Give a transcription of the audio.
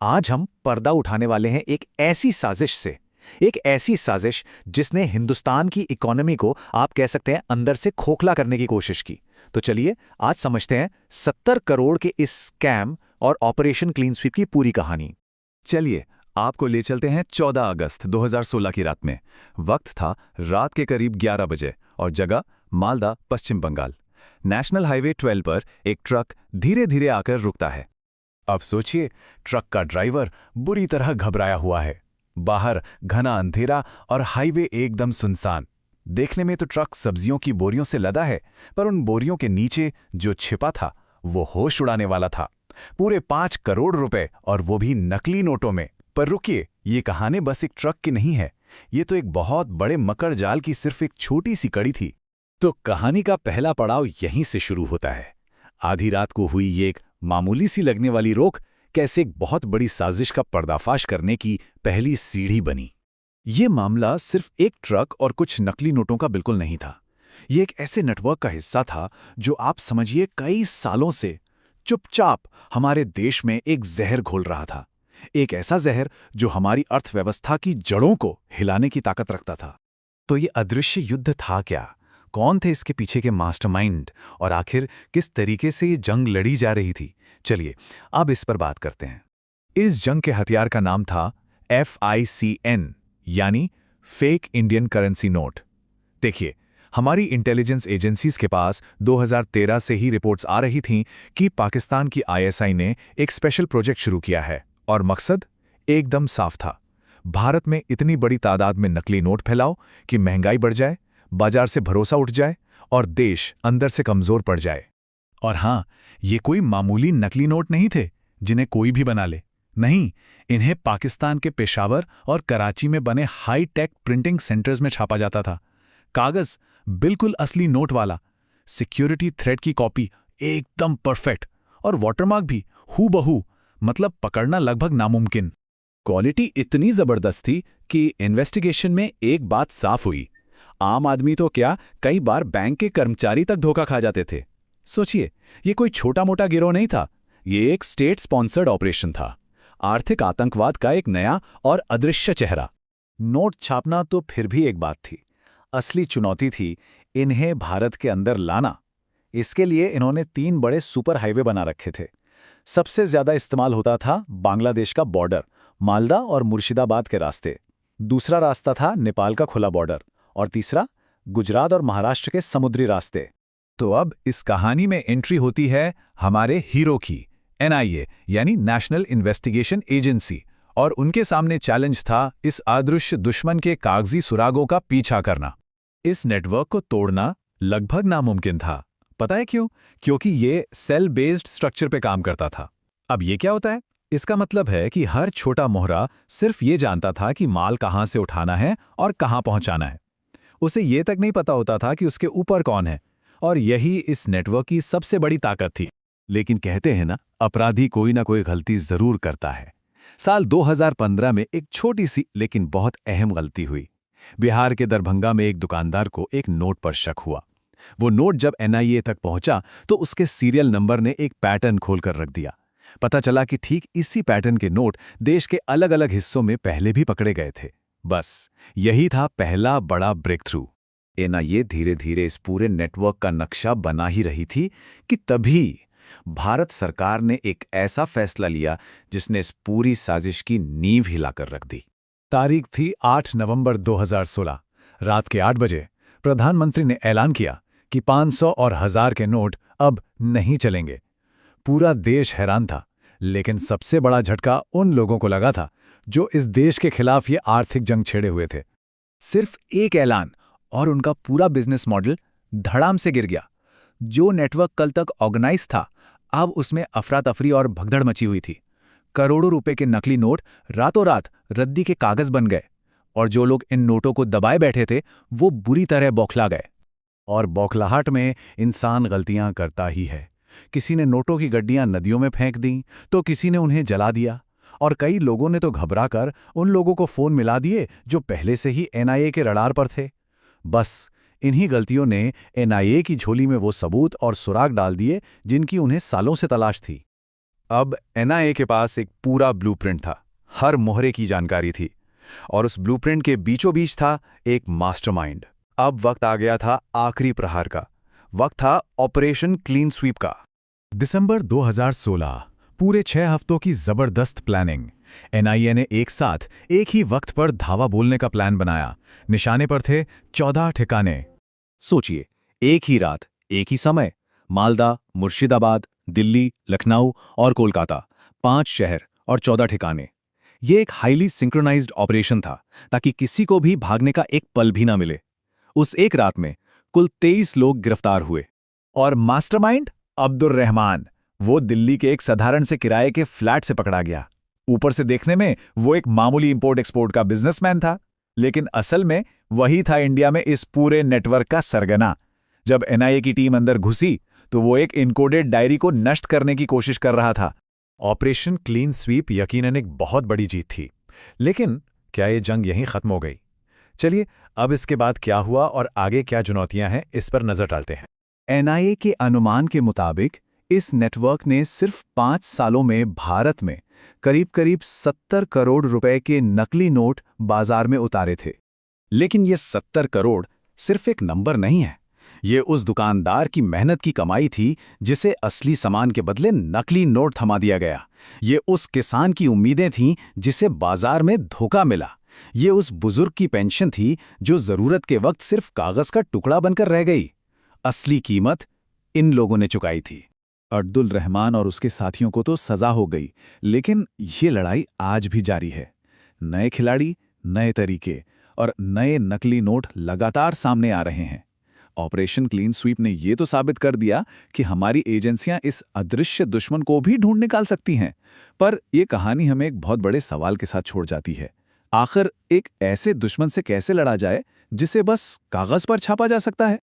आज हम पर्दा उठाने वाले हैं एक ऐसी साजिश जिसने हिंदुस्तान की इकोनॉमी को आप कह सकते हैं अंदर से खोखला करने की कोशिश की। तो चलिए आज समझते हैं 70 करोड़ के इस स्कैम और ऑपरेशन क्लीन स्वीप की पूरी कहानी। चलिए आपको ले चलते हैं 14 अगस्त 2016 की रात में। वक्त था रात के करीब 11 बजे और जगह मालदा, पश्चिम बंगाल। नेशनल हाईवे 12 पर एक ट्रक धीरे धीरे आकर रुकता है। अब सोचिए, ट्रक का ड्राइवर बुरी तरह घबराया हुआ है। बाहर घना अंधेरा और हाईवे एकदम सुनसान। देखने में तो ट्रक सब्जियों की बोरियों से लदा है, पर उन बोरियों के नीचे जो छिपा था वो होश उड़ाने वाला था। पूरे 5 करोड़ रुपए, और वो भी नकली नोटों में। पर रुकिए, ये कहानी बस एक ट्रक की नहीं है। ये तो एक बहुत बड़े मकर जाल की सिर्फ एक छोटी सी कड़ी थी। तो कहानी का पहला पड़ाव यहीं से शुरू होता है। आधी रात को हुई ये एक मामूली सी लगने वाली रोक कैसे एक बहुत बड़ी साजिश का पर्दाफाश करने की पहली सीढ़ी बनी। ये मामला सिर्फ एक ट्रक और कुछ नकली नोटों का बिल्कुल नहीं था। ये एक ऐसे नेटवर्क का हिस्सा था जो आप समझिए कई सालों से चुपचाप हमारे देश में एक जहर घोल रहा था। एक ऐसा जहर जो हमारी अर्थव्यवस्था की जड़ों को हिलाने की ताकत रखता था। तो ये अदृश्य युद्ध था क्या? कौन थे इसके पीछे के मास्टरमाइंड, और आखिर किस तरीके से ये जंग लड़ी जा रही थी? चलिए अब इस पर बात करते हैं। इस जंग के हथियार का नाम था FICN, यानी फेक इंडियन करेंसी नोट। देखिए, हमारी इंटेलिजेंस एजेंसीज के पास 2013 से ही रिपोर्ट्स आ रही थीं कि पाकिस्तान की ISI ने एक स्पेशल प्रोजेक्ट शुरू किया है, और मकसद एकदम साफ था। भारत में इतनी बड़ी तादाद में नकली नोट फैलाओ कि महंगाई बढ़ जाए, बाजार से भरोसा उठ जाए और देश अंदर से कमजोर पड़ जाए। और हां, ये कोई मामूली नकली नोट नहीं थे जिन्हें कोई भी बना ले। नहीं, इन्हें पाकिस्तान के पेशावर और कराची में बने हाई टेक प्रिंटिंग सेंटर्स में छापा जाता था। कागज बिल्कुल असली नोट वाला, सिक्योरिटी थ्रेड की कॉपी एकदम परफेक्ट, और वाटरमार्क भी हूबहू, मतलब पकड़ना लगभग नामुमकिन। क्वालिटी इतनी जबरदस्त थी कि इन्वेस्टिगेशन में एक बात साफ हुई। आम आदमी तो क्या, कई बार बैंक के कर्मचारी तक धोखा खा जाते थे। सोचिए, ये कोई छोटा मोटा गिरोह नहीं था, ये एक स्टेट स्पॉन्सर्ड ऑपरेशन था। आर्थिक आतंकवाद का एक नया और अदृश्य चेहरा। नोट छापना तो फिर भी एक बात थी, असली चुनौती थी इन्हें भारत के अंदर लाना। इसके लिए इन्होंने 3 बड़े सुपर हाईवे बना रखे थे। सबसे ज्यादा इस्तेमाल होता था बांग्लादेश का बॉर्डर, मालदा और मुर्शिदाबाद के रास्ते। दूसरा रास्ता था नेपाल का खुला बॉर्डर, और तीसरा गुजरात और महाराष्ट्र के समुद्री रास्ते। तो अब इस कहानी में एंट्री होती है हमारे हीरो की, NIA यानी नेशनल इन्वेस्टिगेशन एजेंसी, और उनके सामने चैलेंज था इस अदृश्य दुश्मन के कागजी सुरागों का पीछा करना। इस नेटवर्क को तोड़ना लगभग नामुमकिन था। पता है क्यों? क्योंकि ये सेल बेस्ड स्ट्रक्चर पे काम करता था। अब ये क्या होता है? इसका मतलब है कि हर छोटा मोहरा सिर्फ ये जानता था कि माल कहां से उठाना है और कहां पहुंचाना है। उसे ये तक नहीं पता होता था कि उसके ऊपर कौन है, और यही इस नेटवर्क की सबसे बड़ी ताकत थी। लेकिन कहते हैं ना, अपराधी कोई ना कोई गलती जरूर करता है। साल 2015 में एक छोटी सी लेकिन बहुत अहम गलती हुई। बिहार के दरभंगा में एक दुकानदार को एक नोट पर शक हुआ। वो नोट जब NIA तक पहुंचा तो उसके सीरियल नंबर ने एक पैटर्न खोलकर रख दिया। पता चला कि ठीक इसी पैटर्न के नोट देश के अलग अलग हिस्सों में पहले भी पकड़े गए थे। बस यही था पहला बड़ा ब्रेक थ्रू। NIA धीरे धीरे इस पूरे नेटवर्क का नक्शा बना ही रही थी कि तभी भारत सरकार ने एक ऐसा फैसला लिया जिसने इस पूरी साजिश की नींव हिलाकर रख दी। तारीख थी 8 नवंबर 2016। रात के 8 बजे प्रधानमंत्री ने ऐलान किया कि 500 और 1000 के नोट अब नहीं चलेंगे। पूरा देश हैरान था, लेकिन सबसे बड़ा झटका उन लोगों को लगा था जो इस देश के खिलाफ ये आर्थिक जंग छेड़े हुए थे। सिर्फ एक ऐलान और उनका पूरा बिजनेस मॉडल धड़ाम से गिर गया। जो नेटवर्क कल तक ऑर्गेनाइज था, अब उसमें अफरा तफरी और भगदड़ मची हुई थी। करोड़ों रुपए के नकली नोट रातों रात रद्दी के कागज बन गए, और जो लोग इन नोटों को दबाए बैठे थे वो बुरी तरह बौखला गए। और बौखलाहट में इंसान गलतियां करता ही है। किसी ने नोटों की गड्डियां नदियों में फेंक दीं, तो किसी ने उन्हें जला दिया, और कई लोगों ने तो घबराकर उन लोगों को फोन मिला दिए जो पहले से ही NIA के रडार पर थे। बस इन्हीं गलतियों ने NIA की झोली में वो सबूत और सुराग डाल दिए जिनकी उन्हें सालों से तलाश थी। अब एनआईए के पास एक पूरा ब्लूप्रिंट था, हर मोहरे की जानकारी थी, और उस ब्लूप्रिंट के बीचों बीच था एक मास्टरमाइंड। अब वक्त आ गया था आखिरी प्रहार का, वक्त था ऑपरेशन क्लीन स्वीप का। दिसंबर 2016, पूरे 6 हफ्तों की जबरदस्त प्लानिंग। एनआईए ने एक साथ एक ही वक्त पर धावा बोलने का प्लान बनाया। निशाने पर थे 14 ठिकाने। सोचिए, एक ही रात, एक ही समय, मालदा, मुर्शिदाबाद, दिल्ली, लखनऊ और कोलकाता, 5 शहर और 14 ठिकाने। ये एक हाईली सिंक्रोनाइज्ड ऑपरेशन था, ताकि किसी को भी भागने का एक पल भी ना मिले। उस एक रात में कुल 23 लोग गिरफ्तार हुए। और मास्टरमाइंड अब्दुल रहमान, वो दिल्ली के एक साधारण से किराए के फ्लैट से पकड़ा गया। ऊपर से देखने में वो एक मामूली इंपोर्ट एक्सपोर्ट का बिजनेसमैन था, लेकिन असल में वही था इंडिया में इस पूरे नेटवर्क का सरगना। जब एनआईए की टीम अंदर घुसी तो वो एक इनकोडेड डायरी को नष्ट करने की कोशिश कर रहा था। ऑपरेशन क्लीन स्वीप यकीनन एक बहुत बड़ी जीत थी, लेकिन क्या ये जंग यहीं खत्म हो गई? चलिए अब इसके बाद क्या हुआ और आगे क्या चुनौतियां हैं, इस पर नजर डालते हैं। एनआईए के अनुमान के मुताबिक इस नेटवर्क ने सिर्फ 5 सालों में भारत में करीब 70 करोड़ रुपए के नकली नोट बाजार में उतारे थे। लेकिन ये 70 करोड़ सिर्फ एक नंबर नहीं है। ये उस दुकानदार की मेहनत की कमाई थी जिसे असली सामान के बदले नकली नोट थमा दिया गया। ये उस किसान की उम्मीदें थीं जिसे बाजार में धोखा मिला। ये उस बुजुर्ग की पेंशन थी जो जरूरत के वक्त सिर्फ कागज का टुकड़ा बनकर रह गई। असली कीमत इन लोगों ने चुकाई थी। अब्दुल रहमान और उसके साथियों को तो सजा हो गई, लेकिन ये लड़ाई आज भी जारी है। नए खिलाड़ी, नए तरीके और नए नकली नोट लगातार सामने आ रहे हैं। ऑपरेशन क्लीन स्वीप ने ये तो साबित कर दिया कि हमारी एजेंसियां इस अदृश्य दुश्मन को भी ढूंढ निकाल सकती हैं। पर यह कहानी हमें एक बहुत बड़े सवाल के साथ छोड़ जाती है। आखिर एक ऐसे दुश्मन से कैसे लड़ा जाए जिसे बस कागज पर छापा जा सकता है?